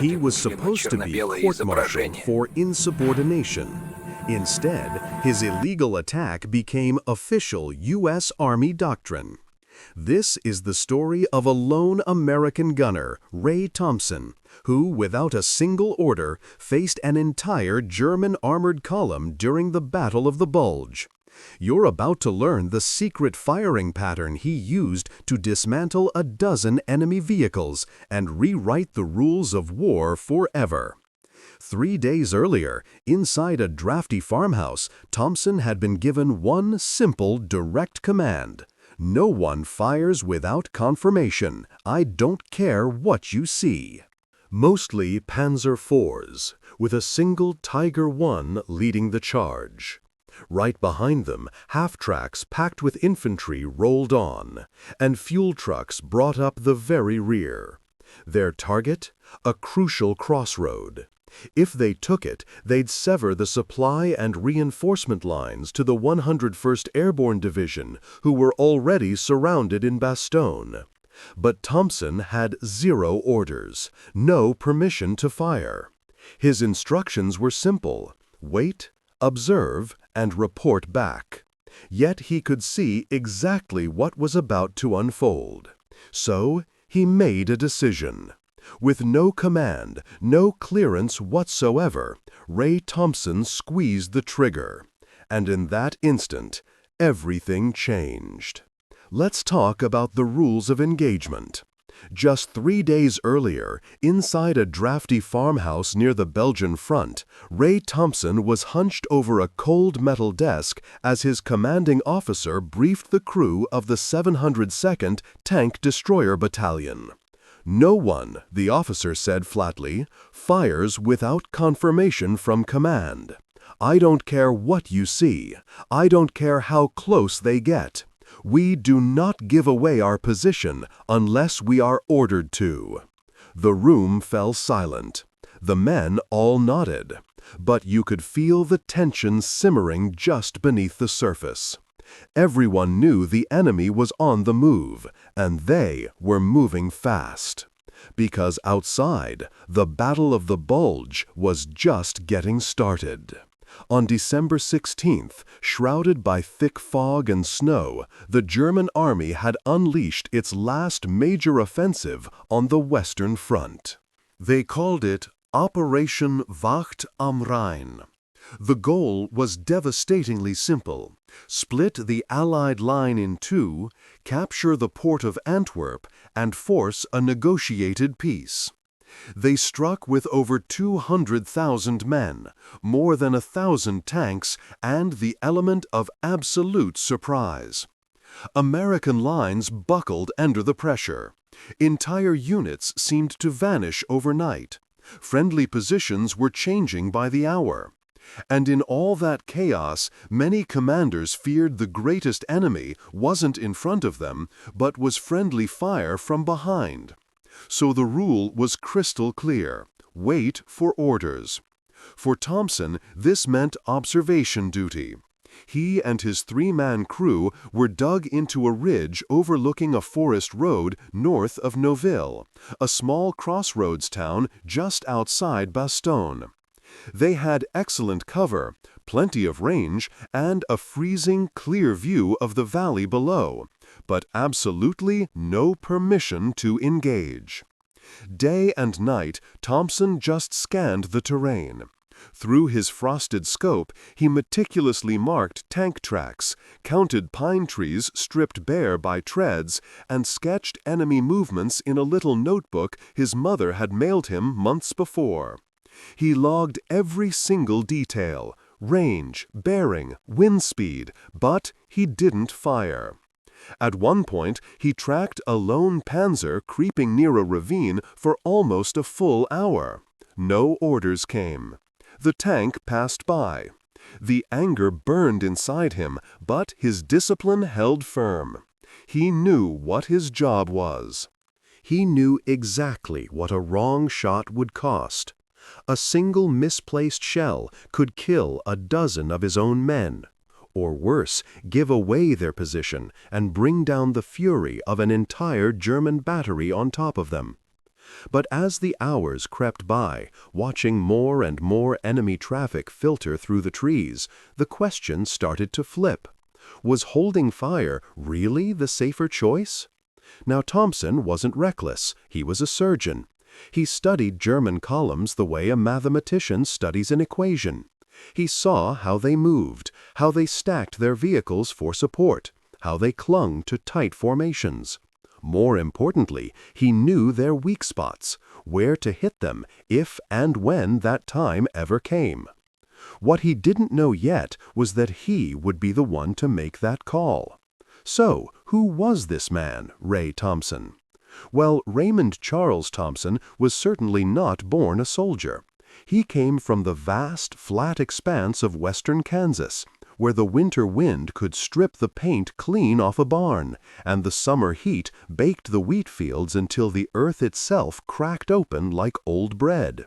He was supposed to be court-martialed for insubordination. Instead, his illegal attack became official U.S. Army doctrine. This is the story of a lone American gunner, Ray Thompson, who, without a single order, faced an entire German armored column during the Battle of the Bulge. You're about to learn the secret firing pattern he used to dismantle a dozen enemy vehicles and rewrite the rules of war forever. 3 days earlier, inside a drafty farmhouse, Thompson had been given one simple, direct command. No one fires without confirmation. I don't care what you see. Mostly Panzer IVs, with a single Tiger I leading the charge. Right behind them, half-tracks packed with infantry rolled on, and fuel trucks brought up the very rear. Their target? A crucial crossroad. If they took it, they'd sever the supply and reinforcement lines to the 101st Airborne Division, who were already surrounded in Bastogne. But Thompson had 0 orders, no permission to fire. His instructions were simple: wait, observe, and report back. Yet he could see exactly what was about to unfold. So he made a decision. With no command, no clearance whatsoever, Ray Thompson squeezed the trigger. And in that instant, everything changed. Let's talk about the rules of engagement. Just 3 days earlier, inside a drafty farmhouse near the Belgian front, Ray Thompson was hunched over a cold metal desk as his commanding officer briefed the crew of the 702nd Tank Destroyer Battalion. No one, the officer said flatly, fires without confirmation from command. I don't care what you see. I don't care how close they get. We do not give away our position unless we are ordered to. The room fell silent. The men all nodded. But you could feel the tension simmering just beneath the surface. Everyone knew the enemy was on the move, and they were moving fast. Because outside, the Battle of the Bulge was just getting started. On December 16th, shrouded by thick fog and snow, the German army had unleashed its last major offensive on the Western Front. They called it Operation Wacht am Rhein. The goal was devastatingly simple: split the Allied line in two, capture the port of Antwerp, and force a negotiated peace. They struck with over 200,000 men, more than 1,000 tanks, and the element of absolute surprise. American lines buckled under the pressure. Entire units seemed to vanish overnight. Friendly positions were changing by the hour. And in all that chaos, many commanders feared the greatest enemy wasn't in front of them, but was friendly fire from behind. So the rule was crystal clear: wait for orders. For Thompson, this meant observation duty. He and his 3-man crew were dug into a ridge overlooking a forest road north of Noville, a small crossroads town just outside Bastogne. They had excellent cover, plenty of range, and a freezing, clear view of the valley below, but absolutely no permission to engage. Day and night, Thompson just scanned the terrain. Through his frosted scope, he meticulously marked tank tracks, counted pine trees stripped bare by treads, and sketched enemy movements in a little notebook his mother had mailed him months before. He logged every single detail: range, bearing, wind speed, but he didn't fire. At one point, he tracked a lone panzer creeping near a ravine for almost a full hour. No orders came. The tank passed by. The anger burned inside him, but his discipline held firm. He knew what his job was. He knew exactly what a wrong shot would cost. A single misplaced shell could kill a dozen of his own men, or worse, give away their position and bring down the fury of an entire German battery on top of them. But as the hours crept by, watching more and more enemy traffic filter through the trees, the question started to flip. Was holding fire really the safer choice? Now Thompson wasn't reckless. He was a surgeon. He studied German columns the way a mathematician studies an equation. He saw how they moved, how they stacked their vehicles for support, how they clung to tight formations. More importantly, he knew their weak spots, where to hit them if and when that time ever came. What he didn't know yet was that he would be the one to make that call. So, who was this man, Ray Thompson? Well, Raymond Charles Thompson was certainly not born a soldier. He came from the vast, flat expanse of western Kansas, where the winter wind could strip the paint clean off a barn, and the summer heat baked the wheat fields until the earth itself cracked open like old bread.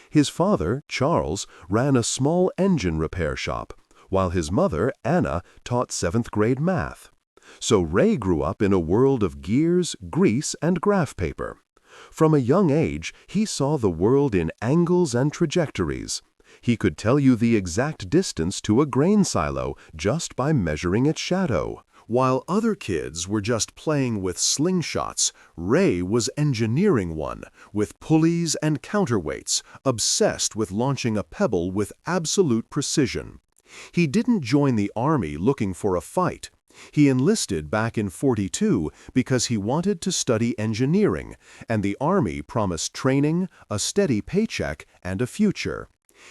His father, Charles, ran a small engine repair shop, while his mother, Anna, taught 7th grade math. So Ray grew up in a world of gears, grease, and graph paper. From a young age, he saw the world in angles and trajectories. He could tell you the exact distance to a grain silo just by measuring its shadow. While other kids were just playing with slingshots, Ray was engineering one, with pulleys and counterweights, obsessed with launching a pebble with absolute precision. He didn't join the army looking for a fight. He enlisted back in '42 because he wanted to study engineering, and the Army promised training, a steady paycheck, and a future.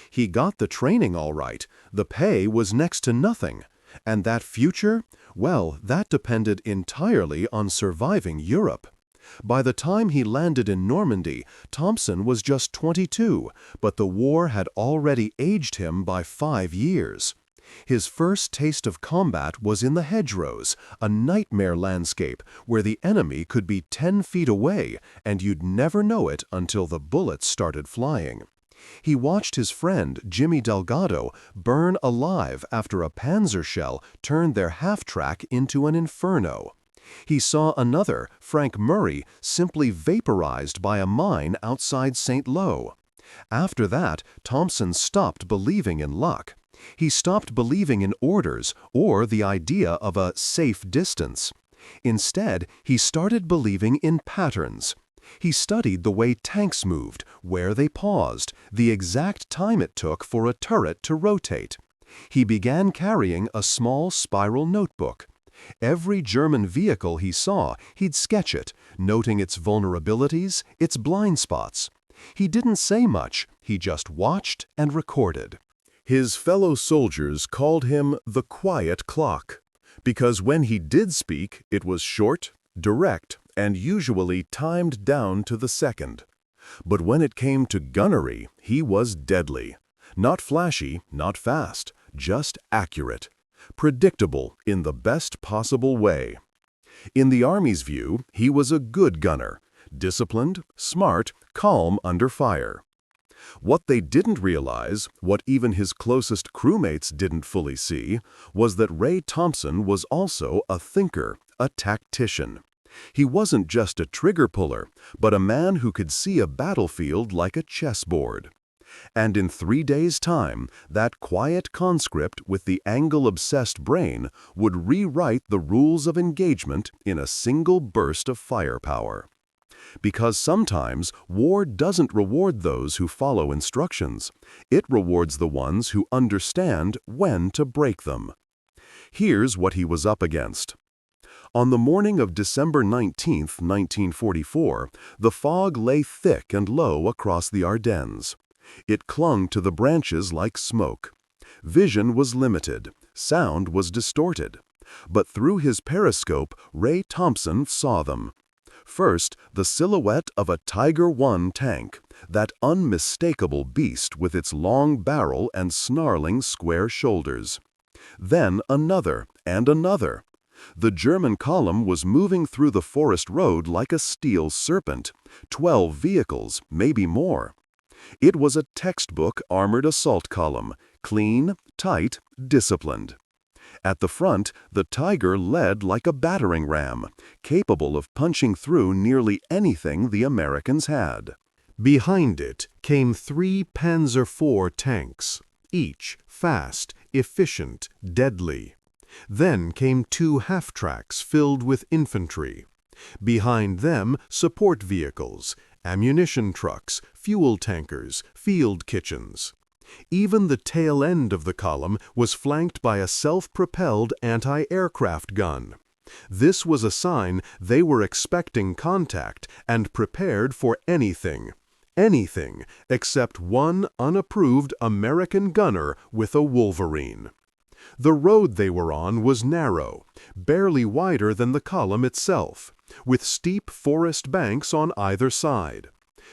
He got the training all right, the pay was next to nothing. And that future? Well, that depended entirely on surviving Europe. By the time he landed in Normandy, Thompson was just 22, but the war had already aged him by 5 years. His first taste of combat was in the hedgerows, a nightmare landscape where the enemy could be 10 feet away and you'd never know it until the bullets started flying. He watched his friend, Jimmy Delgado, burn alive after a Panzer shell turned their half-track into an inferno. He saw another, Frank Murray, simply vaporized by a mine outside St. Lo. After that, Thompson stopped believing in luck. He stopped believing in orders or the idea of a safe distance. Instead, he started believing in patterns. He studied the way tanks moved, where they paused, the exact time it took for a turret to rotate. He began carrying a small spiral notebook. Every German vehicle he saw, he'd sketch it, noting its vulnerabilities, its blind spots. He didn't say much, he just watched and recorded. His fellow soldiers called him the quiet clock, because when he did speak, it was short, direct, and usually timed down to the second. But when it came to gunnery, he was deadly. Not flashy, not fast, just accurate. Predictable in the best possible way. In the Army's view, he was a good gunner, disciplined, smart, calm under fire. What they didn't realize, what even his closest crewmates didn't fully see, was that Ray Thompson was also a thinker, a tactician. He wasn't just a trigger puller, but a man who could see a battlefield like a chessboard. And in 3 days' time, that quiet conscript with the angle-obsessed brain would rewrite the rules of engagement in a single burst of firepower. Because sometimes war doesn't reward those who follow instructions. It rewards the ones who understand when to break them. Here's what he was up against. On the morning of December 19, 1944, the fog lay thick and low across the Ardennes. It clung to the branches like smoke. Vision was limited, sound was distorted. But through his periscope, Ray Thompson saw them. First, the silhouette of a Tiger I tank, that unmistakable beast with its long barrel and snarling square shoulders. Then another and another. The German column was moving through the forest road like a steel serpent, 12 vehicles, maybe more. It was a textbook armored assault column, clean, tight, disciplined. At the front, the Tiger led like a battering ram, capable of punching through nearly anything the Americans had. Behind it came 3 Panzer IV tanks, each fast, efficient, deadly. Then came 2 half-tracks filled with infantry. Behind them, support vehicles, ammunition trucks, fuel tankers, field kitchens. Even the tail end of the column was flanked by a self-propelled anti-aircraft gun. This was a sign they were expecting contact and prepared for anything except one unapproved American gunner with a Wolverine. The road they were on was narrow, barely wider than the column itself, with steep forest banks on either side.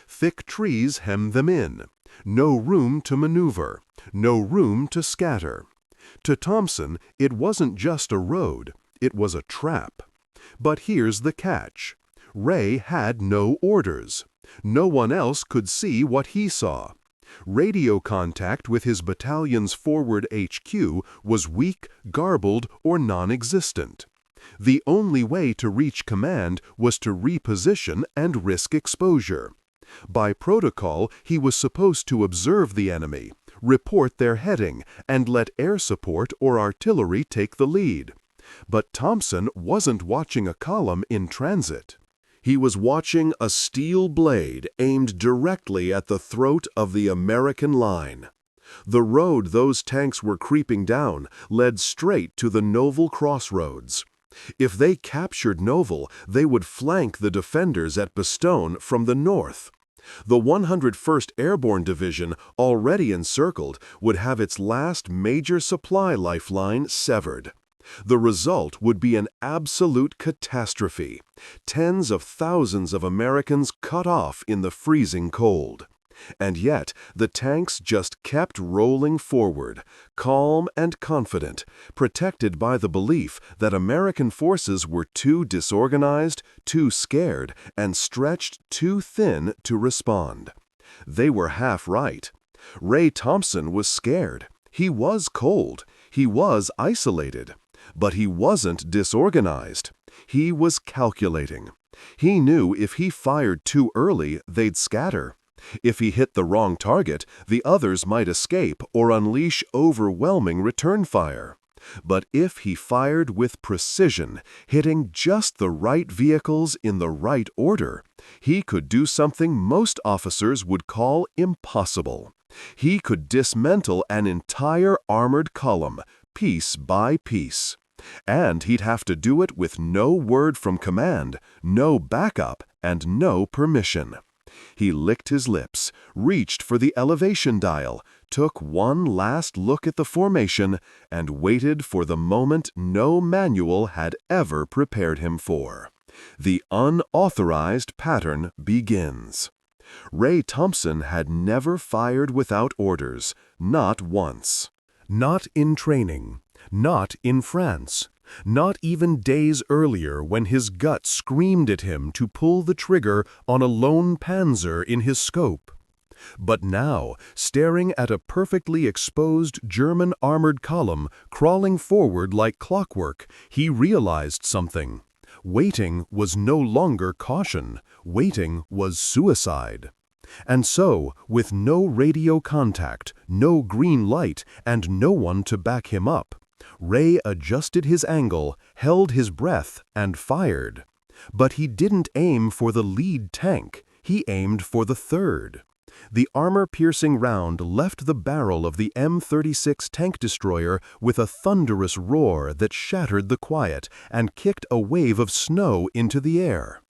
Thick trees hemmed them in. No room to maneuver, no room to scatter. To Thompson, it wasn't just a road, it was a trap. But here's the catch. Ray had no orders. No one else could see what he saw. Radio contact with his battalion's forward HQ was weak, garbled, or non-existent. The only way to reach command was to reposition and risk exposure. By protocol, he was supposed to observe the enemy, report their heading, and let air support or artillery take the lead. But Thompson wasn't watching a column in transit. He was watching a steel blade aimed directly at the throat of the American line. The road those tanks were creeping down led straight to the Noville crossroads. If they captured Noville, they would flank the defenders at Bastogne from the north. The 101st Airborne Division, already encircled, would have its last major supply lifeline severed. The result would be an absolute catastrophe. Tens of thousands of Americans cut off in the freezing cold. And yet, the tanks just kept rolling forward, calm and confident, protected by the belief that American forces were too disorganized, too scared, and stretched too thin to respond. They were half right. Ray Thompson was scared. He was cold. He was isolated. But he wasn't disorganized. He was calculating. He knew if he fired too early, they'd scatter. If he hit the wrong target, the others might escape or unleash overwhelming return fire. But if he fired with precision, hitting just the right vehicles in the right order, he could do something most officers would call impossible. He could dismantle an entire armored column, piece by piece. And he'd have to do it with no word from command, no backup, and no permission. He licked his lips, reached for the elevation dial, took one last look at the formation, and waited for the moment no manual had ever prepared him for. The unauthorized pattern begins. Ray Thompson had never fired without orders, not once. Not in training, not in France, not even days earlier when his gut screamed at him to pull the trigger on a lone panzer in his scope. But now, staring at a perfectly exposed German armored column crawling forward like clockwork, he realized something. Waiting was no longer caution. Waiting was suicide. And so, with no radio contact, no green light, and no one to back him up, Ray adjusted his angle, held his breath, and fired. But he didn't aim for the lead tank. He aimed for the third. The armor-piercing round left the barrel of the M36 tank destroyer with a thunderous roar that shattered the quiet and kicked a wave of snow into the air.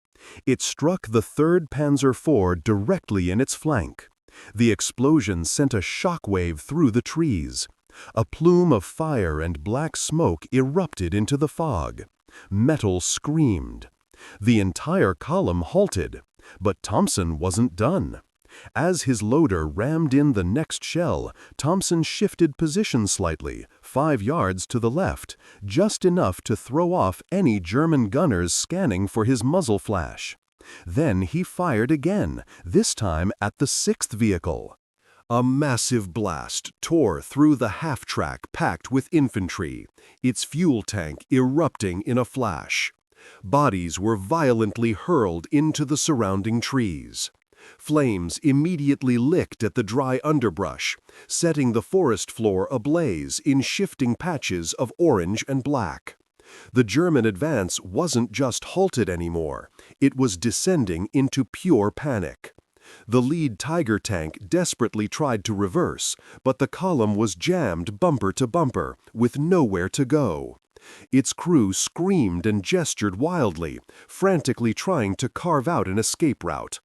It struck the 3rd Panzer IV directly in its flank. The explosion sent a shockwave through the trees. A plume of fire and black smoke erupted into the fog. Metal screamed. The entire column halted, but Thompson wasn't done. As his loader rammed in the next shell, Thompson shifted position slightly, 5 yards to the left, just enough to throw off any German gunners scanning for his muzzle flash. Then he fired again, this time at the 6th vehicle. A massive blast tore through the half-track packed with infantry, its fuel tank erupting in a flash. Bodies were violently hurled into the surrounding trees. Flames immediately licked at the dry underbrush, setting the forest floor ablaze in shifting patches of orange and black. The German advance wasn't just halted anymore, it was descending into pure panic. The lead Tiger tank desperately tried to reverse, but the column was jammed bumper to bumper, with nowhere to go. Its crew screamed and gestured wildly, frantically trying to carve out an escape route.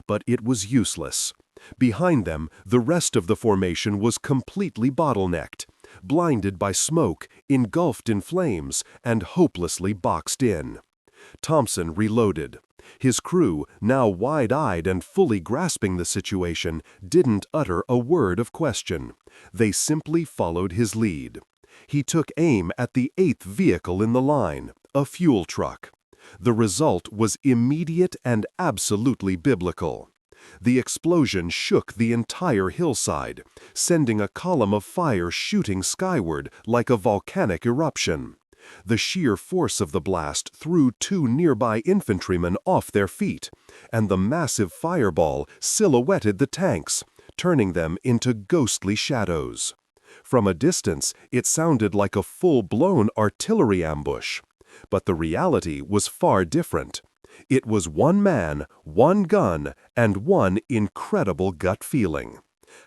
But it was useless. Behind them, the rest of the formation was completely bottlenecked, blinded by smoke, engulfed in flames, and hopelessly boxed in. Thompson reloaded. His crew, now wide-eyed and fully grasping the situation, didn't utter a word of question. They simply followed his lead. He took aim at the 8th vehicle in the line, a fuel truck. The result was immediate and absolutely biblical. The explosion shook the entire hillside, sending a column of fire shooting skyward like a volcanic eruption. The sheer force of the blast threw 2 nearby infantrymen off their feet, and the massive fireball silhouetted the tanks, turning them into ghostly shadows. From a distance, it sounded like a full-blown artillery ambush. But the reality was far different. It was one man, one gun, and one incredible gut feeling.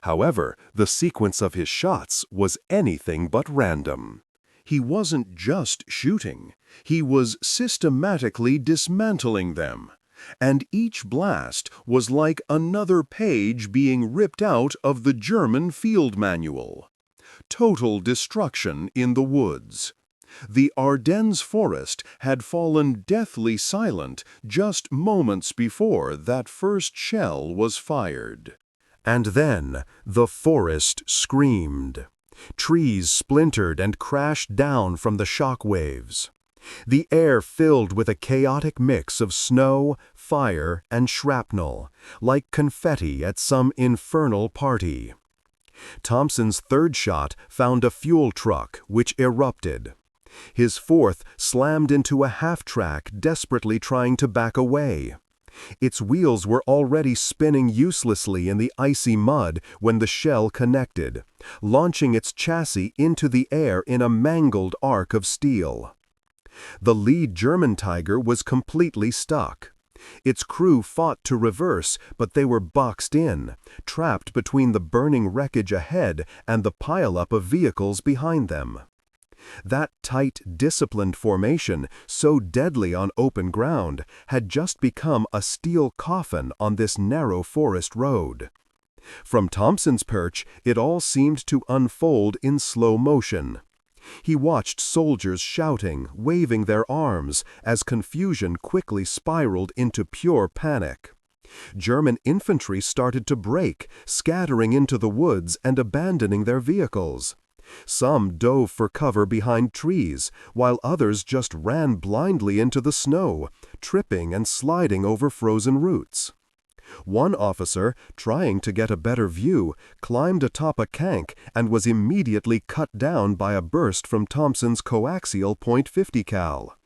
However, the sequence of his shots was anything but random. He wasn't just shooting, he was systematically dismantling them. And each blast was like another page being ripped out of the German field manual. Total destruction in the woods. The Ardennes forest had fallen deathly silent just moments before that first shell was fired. And then the forest screamed. Trees splintered and crashed down from the shock waves. The air filled with a chaotic mix of snow, fire, and shrapnel, like confetti at some infernal party. Thompson's 3rd shot found a fuel truck, which erupted. His 4th slammed into a half-track, desperately trying to back away. Its wheels were already spinning uselessly in the icy mud when the shell connected, launching its chassis into the air in a mangled arc of steel. The lead German Tiger was completely stuck. Its crew fought to reverse, but they were boxed in, trapped between the burning wreckage ahead and the pileup of vehicles behind them. That tight, disciplined formation, so deadly on open ground, had just become a steel coffin on this narrow forest road. From Thompson's perch, it all seemed to unfold in slow motion. He watched soldiers shouting, waving their arms, as confusion quickly spiraled into pure panic. German infantry started to break, scattering into the woods and abandoning their vehicles. Some dove for cover behind trees, while others just ran blindly into the snow, tripping and sliding over frozen roots. One officer, trying to get a better view, climbed atop a cank and was immediately cut down by a burst from Thompson's coaxial .50 cal.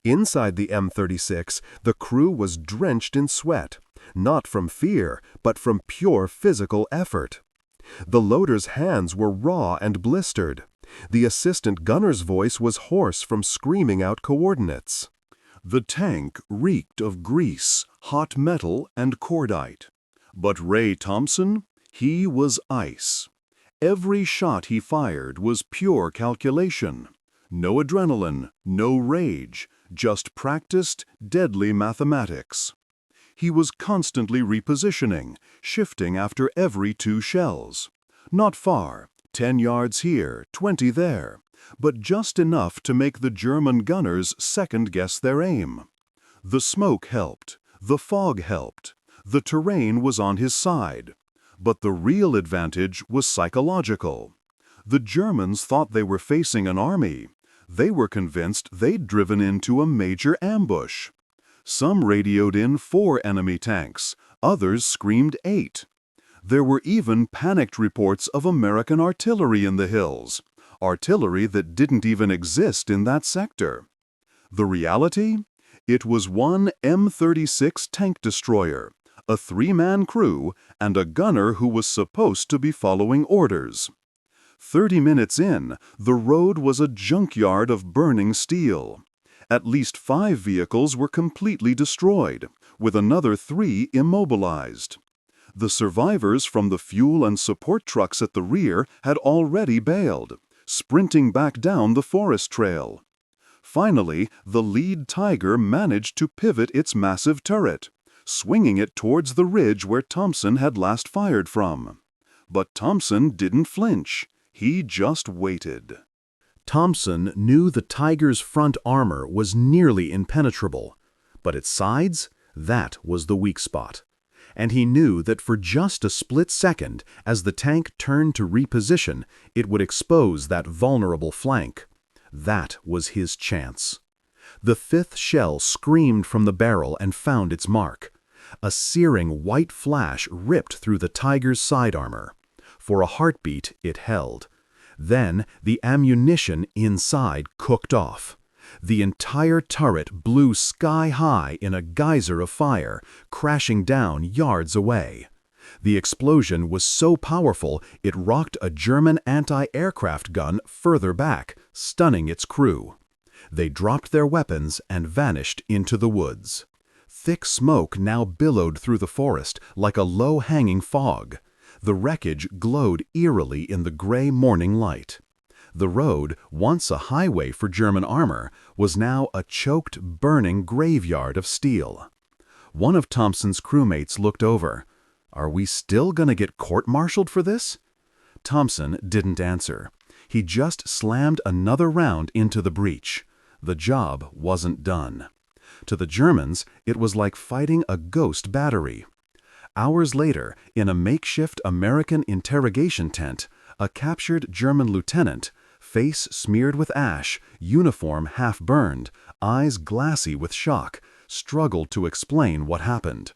Inside the M36, the crew was drenched in sweat, not from fear, but from pure physical effort. The loader's hands were raw and blistered. The assistant gunner's voice was hoarse from screaming out coordinates. The tank reeked of grease, hot metal, and cordite. But Ray Thompson, he was ice. Every shot he fired was pure calculation. No adrenaline, no rage, just practiced, deadly mathematics. He was constantly repositioning, shifting after every 2 shells. Not far, 10 yards here, 20 there, but just enough to make the German gunners second-guess their aim. The smoke helped, the fog helped, the terrain was on his side. But the real advantage was psychological. The Germans thought they were facing an army. They were convinced they'd driven into a major ambush. Some radioed in 4 enemy tanks, others screamed 8. There were even panicked reports of American artillery in the hills, artillery that didn't even exist in that sector. The reality? It was one M36 tank destroyer, a three-man crew, and a gunner who was supposed to be following orders. 30 minutes in, the road was a junkyard of burning steel. At least 5 vehicles were completely destroyed, with another 3 immobilized. The survivors from the fuel and support trucks at the rear had already bailed, sprinting back down the forest trail. Finally, the lead Tiger managed to pivot its massive turret, swinging it towards the ridge where Thompson had last fired from. But Thompson didn't flinch. He just waited. Thompson knew the Tiger's front armor was nearly impenetrable, but its sides, that was the weak spot. And he knew that for just a split second, as the tank turned to reposition, it would expose that vulnerable flank. That was his chance. The 5th shell screamed from the barrel and found its mark. A searing white flash ripped through the Tiger's side armor. For a heartbeat, it held. Then the ammunition inside cooked off. The entire turret blew sky-high in a geyser of fire, crashing down yards away. The explosion was so powerful it rocked a German anti-aircraft gun further back, stunning its crew. They dropped their weapons and vanished into the woods. Thick smoke now billowed through the forest like a low-hanging fog. The wreckage glowed eerily in the gray morning light. The road, once a highway for German armor, was now a choked, burning graveyard of steel. One of Thompson's crewmates looked over. "Are we still gonna get court-martialed for this?" Thompson didn't answer. He just slammed another round into the breech. The job wasn't done. To the Germans, it was like fighting a ghost battery. Hours later, in a makeshift American interrogation tent, a captured German lieutenant, face smeared with ash, uniform half-burned, eyes glassy with shock, struggled to explain what happened.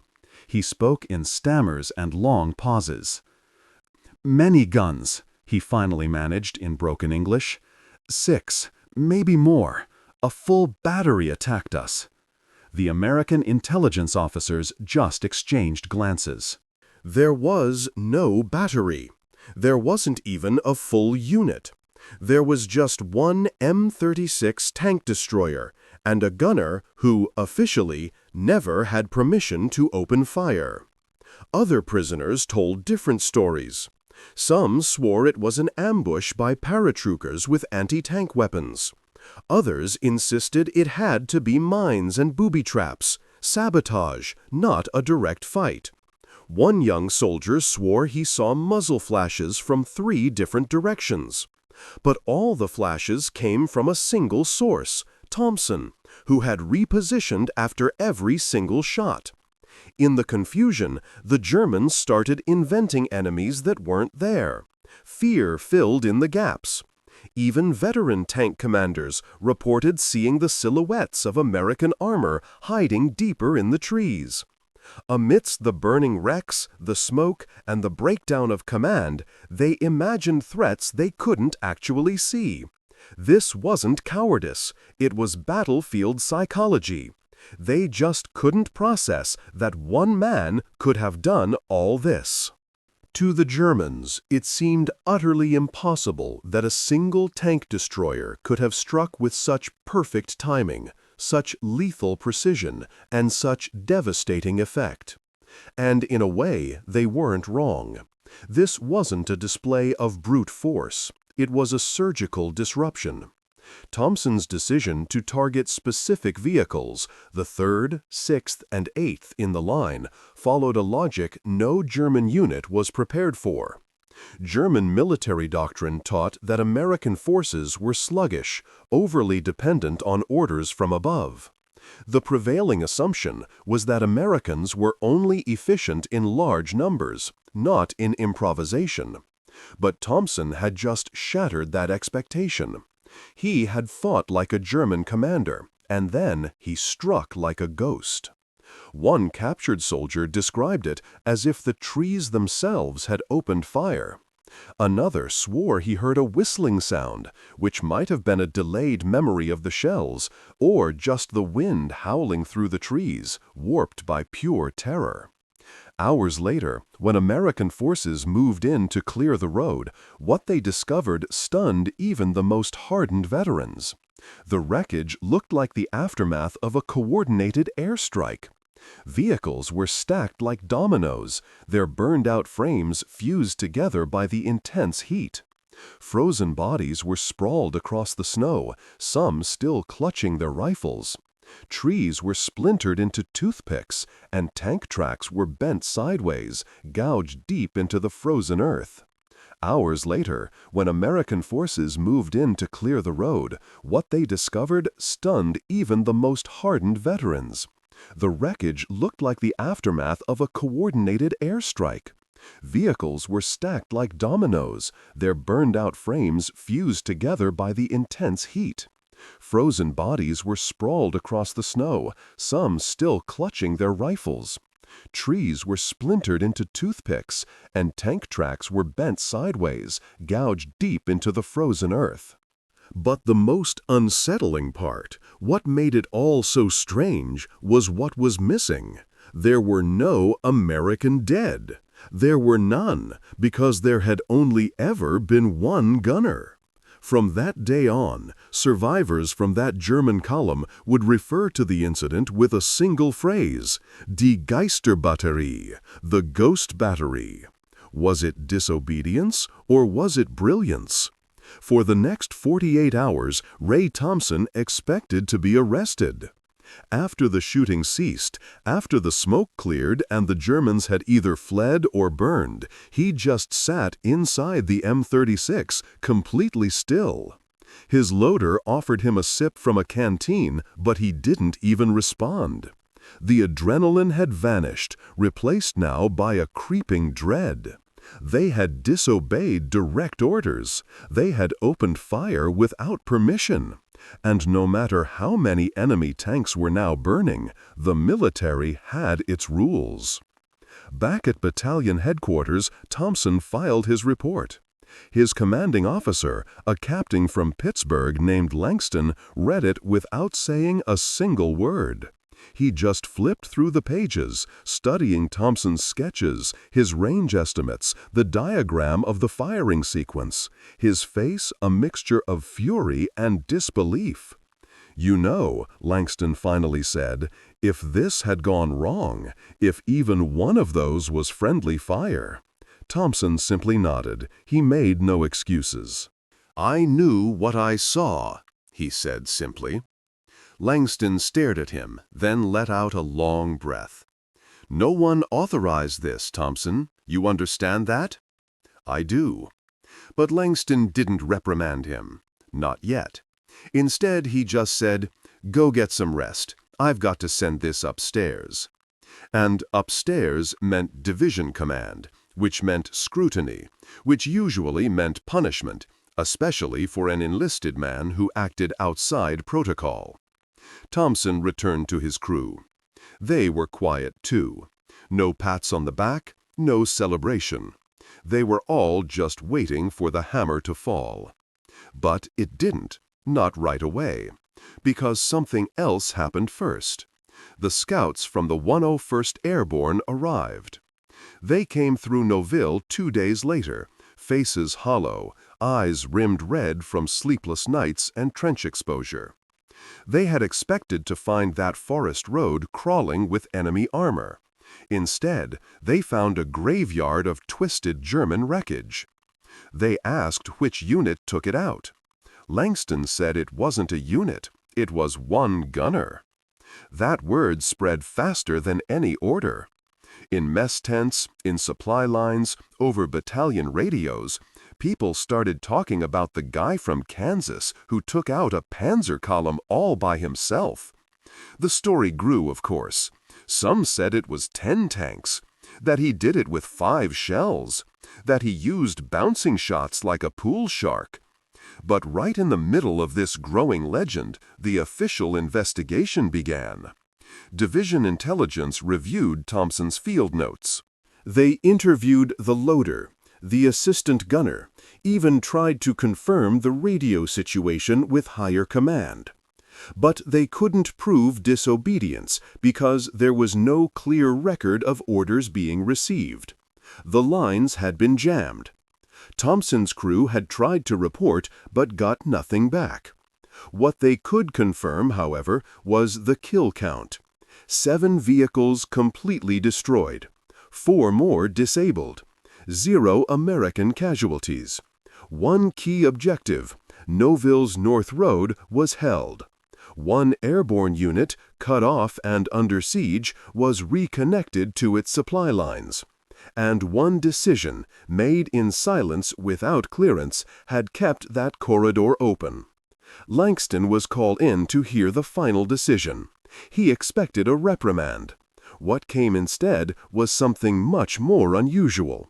He spoke in stammers and long pauses. "Many guns," he finally managed in broken English. "6, maybe more. A full battery attacked us." The American intelligence officers just exchanged glances. There was no battery. There wasn't even a full unit. There was just one M36 tank destroyer and a gunner who, officially, never had permission to open fire. Other prisoners told different stories. Some swore it was an ambush by paratroopers with anti-tank weapons. Others insisted it had to be mines and booby traps, sabotage, not a direct fight. One young soldier swore he saw muzzle flashes from 3 different directions. But all the flashes came from a single source, Thompson, who had repositioned after every single shot. In the confusion, the Germans started inventing enemies that weren't there. Fear filled in the gaps. Even veteran tank commanders reported seeing the silhouettes of American armor hiding deeper in the trees. Amidst the burning wrecks, the smoke, and the breakdown of command, they imagined threats they couldn't actually see. This wasn't cowardice, it was battlefield psychology. They just couldn't process that one man could have done all this. To the Germans, it seemed utterly impossible that a single tank destroyer could have struck with such perfect timing, such lethal precision, and such devastating effect. And in a way, they weren't wrong. This wasn't a display of brute force. It was a surgical disruption. Thompson's decision to target specific vehicles, the 3rd, 6th, and 8th in the line, followed a logic no German unit was prepared for. German military doctrine taught that American forces were sluggish, overly dependent on orders from above. The prevailing assumption was that Americans were only efficient in large numbers, not in improvisation. But Thompson had just shattered that expectation. He had fought like a German commander, and then he struck like a ghost. One captured soldier described it as if the trees themselves had opened fire. Another swore he heard a whistling sound, which might have been a delayed memory of the shells, or just the wind howling through the trees, warped by pure terror. Hours later, when American forces moved in to clear the road, what they discovered stunned even the most hardened veterans. The wreckage looked like the aftermath of a coordinated airstrike. Vehicles were stacked like dominoes, their burned-out frames fused together by the intense heat. Frozen bodies were sprawled across the snow, some still clutching their rifles. Trees were splintered into toothpicks, and tank tracks were bent sideways, gouged deep into the frozen earth. Hours later, when American forces moved in to clear the road, what they discovered stunned even the most hardened veterans. The wreckage looked like the aftermath of a coordinated airstrike. Vehicles were stacked like dominoes, their burned-out frames fused together by the intense heat. Frozen bodies were sprawled across the snow, some still clutching their rifles. Trees were splintered into toothpicks, and tank tracks were bent sideways, gouged deep into the frozen earth. But the most unsettling part, what made it all so strange, was what was missing. There were no American dead. There were none, because there had only ever been one gunner. From that day on, survivors from that German column would refer to the incident with a single phrase, Die Geisterbatterie, the ghost battery. Was it disobedience, or was it brilliance? For the next 48 hours, Ray Thompson expected to be arrested. After the shooting ceased, after the smoke cleared and the Germans had either fled or burned, he just sat inside the M36, completely still. His loader offered him a sip from a canteen, but he didn't even respond. The adrenaline had vanished, replaced now by a creeping dread. They had disobeyed direct orders. They had opened fire without permission. And no matter how many enemy tanks were now burning, the military had its rules. Back at battalion headquarters, Thompson filed his report. His commanding officer, a captain from Pittsburgh named Langston, read it without saying a single word. He just flipped through the pages, studying Thompson's sketches, his range estimates, the diagram of the firing sequence, his face a mixture of fury and disbelief. "You know," Langston finally said, "if this had gone wrong, if even one of those was friendly fire." Thompson simply nodded. He made no excuses. "I knew what I saw," he said simply. Langston stared at him, then let out a long breath. "No one authorized this, Thompson. You understand that?" "I do." But Langston didn't reprimand him. Not yet. Instead, he just said, "Go get some rest. I've got to send this upstairs." And upstairs meant division command, which meant scrutiny, which usually meant punishment, especially for an enlisted man who acted outside protocol. Thompson returned to his crew. They were quiet too. No pats on the back, no celebration. They were all just waiting for the hammer to fall. But it didn't, not right away, because something else happened first. The scouts from the 101st Airborne arrived. They came through Noville 2 days later, faces hollow, eyes rimmed red from sleepless nights and trench exposure. They had expected to find that forest road crawling with enemy armor. Instead, they found a graveyard of twisted German wreckage. They asked which unit took it out. Langston said it wasn't a unit, it was one gunner. That word spread faster than any order. In mess tents, in supply lines, over battalion radios, people started talking about the guy from Kansas who took out a panzer column all by himself. The story grew, of course. Some said it was 10 tanks, that he did it with 5 shells, that he used bouncing shots like a pool shark. But right in the middle of this growing legend, the official investigation began. Division intelligence reviewed Thompson's field notes. They interviewed the loader, the assistant gunner, even tried to confirm the radio situation with higher command. But they couldn't prove disobedience because there was no clear record of orders being received. The lines had been jammed. Thompson's crew had tried to report but got nothing back. What they could confirm, however, was the kill count. 7 vehicles completely destroyed, 4 more disabled, 0 American casualties. One key objective, Noville's North Road, was held. 1 airborne unit, cut off and under siege, was reconnected to its supply lines. And 1 decision, made in silence without clearance, had kept that corridor open. Langston was called in to hear the final decision. He expected a reprimand. What came instead was something much more unusual.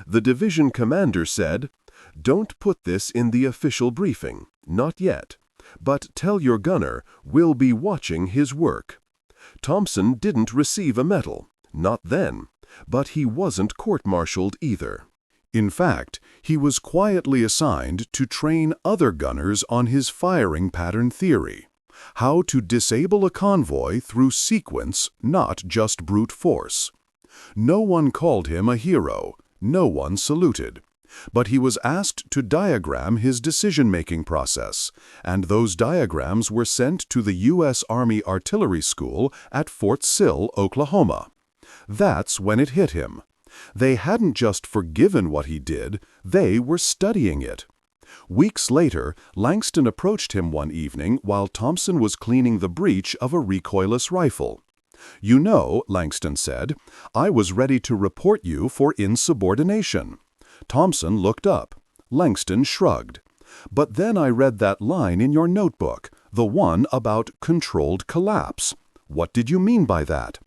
The division commander said, "Don't put this in the official briefing, not yet. But tell your gunner we'll be watching his work." Thompson didn't receive a medal, not then, but he wasn't court-martialed either. In fact, he was quietly assigned to train other gunners on his firing pattern theory, how to disable a convoy through sequence, not just brute force. No one called him a hero, no one saluted. But he was asked to diagram his decision-making process, and those diagrams were sent to the U.S. Army Artillery School at Fort Sill, Oklahoma. That's when it hit him. They hadn't just forgiven what he did, they were studying it. Weeks later, Langston approached him one evening while Thompson was cleaning the breech of a recoilless rifle. "You know," Langston said, "I was ready to report you for insubordination." Thompson looked up. Langston shrugged. "But then I read that line in your notebook, the one about controlled collapse. What did you mean by that?"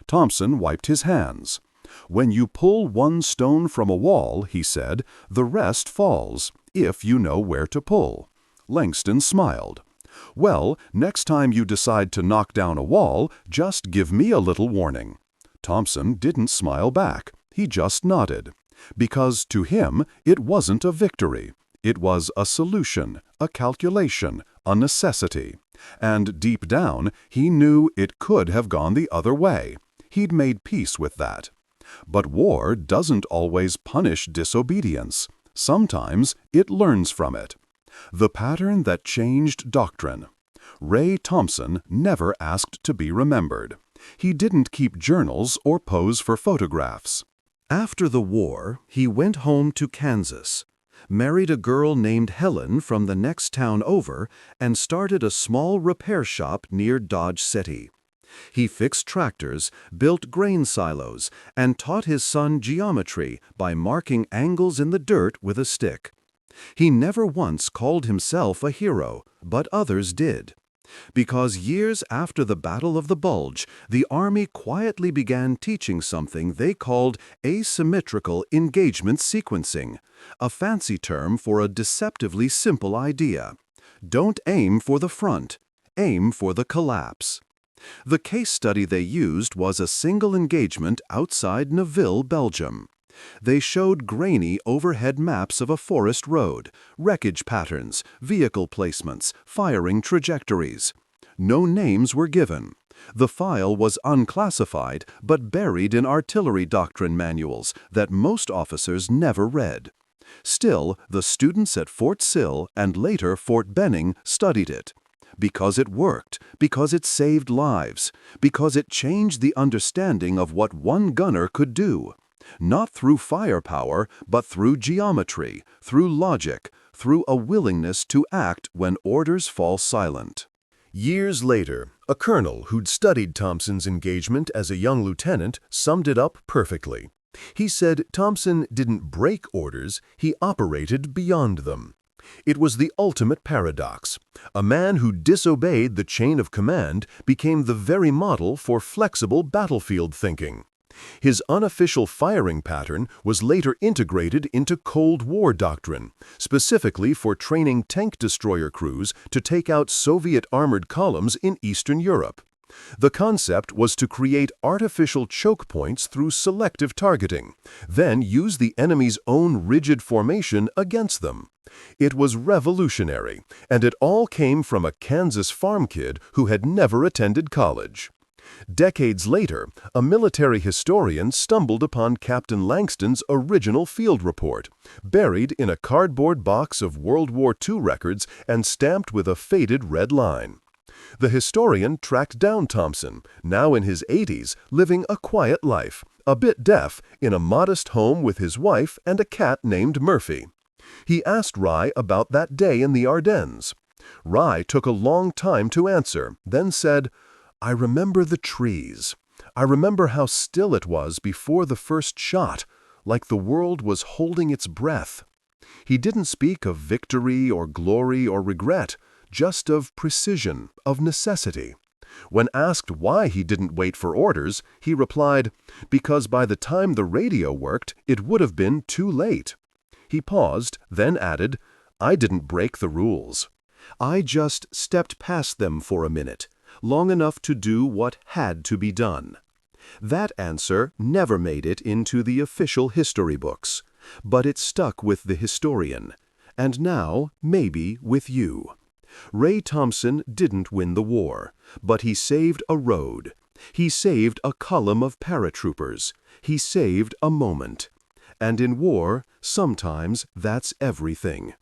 Thompson wiped his hands. "When you pull one stone from a wall," he said, "the rest falls, if you know where to pull." Langston smiled. "Well, next time you decide to knock down a wall, just give me a little warning." Thompson didn't smile back. He just nodded. Because to him, it wasn't a victory. It was a solution, a calculation, a necessity. And deep down, he knew it could have gone the other way. He'd made peace with that. But war doesn't always punish disobedience. Sometimes it learns from it. The pattern that changed doctrine. Ray Thompson never asked to be remembered. He didn't keep journals or pose for photographs. After the war, he went home to Kansas, married a girl named Helen from the next town over, and started a small repair shop near Dodge City. He fixed tractors, built grain silos, and taught his son geometry by marking angles in the dirt with a stick. He never once called himself a hero, but others did. Because years after the Battle of the Bulge, the Army quietly began teaching something they called asymmetrical engagement sequencing, a fancy term for a deceptively simple idea. Don't aim for the front, aim for the collapse. The case study they used was a single engagement outside Noville, Belgium. They showed grainy overhead maps of a forest road, wreckage patterns, vehicle placements, firing trajectories. No names were given. The file was unclassified but buried in artillery doctrine manuals that most officers never read. Still, the students at Fort Sill and later Fort Benning studied it. Because it worked, because it saved lives, because it changed the understanding of what one gunner could do. Not through firepower, but through geometry, through logic, through a willingness to act when orders fall silent. Years later, a colonel who'd studied Thompson's engagement as a young lieutenant summed it up perfectly. He said Thompson didn't break orders, he operated beyond them. It was the ultimate paradox. A man who disobeyed the chain of command became the very model for flexible battlefield thinking. His unofficial firing pattern was later integrated into Cold War doctrine, specifically for training tank destroyer crews to take out Soviet armored columns in Eastern Europe. The concept was to create artificial choke points through selective targeting, then use the enemy's own rigid formation against them. It was revolutionary, and it all came from a Kansas farm kid who had never attended college. Decades later, a military historian stumbled upon Captain Langston's original field report, buried in a cardboard box of World War II records and stamped with a faded red line. The historian tracked down Thompson, now in his 80s, living a quiet life, a bit deaf, in a modest home with his wife and a cat named Murphy. He asked Rye about that day in the Ardennes. Rye took a long time to answer, then said, "I remember the trees. I remember how still it was before the first shot, like the world was holding its breath." He didn't speak of victory or glory or regret, just of precision, of necessity. When asked why he didn't wait for orders, he replied, "Because by the time the radio worked, it would have been too late." He paused, then added, "I didn't break the rules. I just stepped past them for a minute, long enough to do what had to be done." That answer never made it into the official history books, but it stuck with the historian, and now, maybe, with you. Ray Thompson didn't win the war, but he saved a road. He saved a column of paratroopers. He saved a moment. And in war, sometimes that's everything.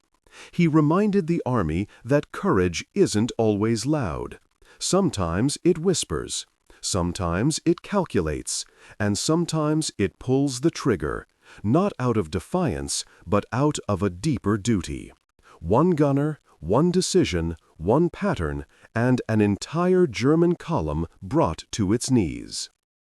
He reminded the Army that courage isn't always loud. Sometimes it whispers. Sometimes it calculates. And sometimes it pulls the trigger, not out of defiance, but out of a deeper duty. One gunner, one decision, one pattern, and an entire German column brought to its knees.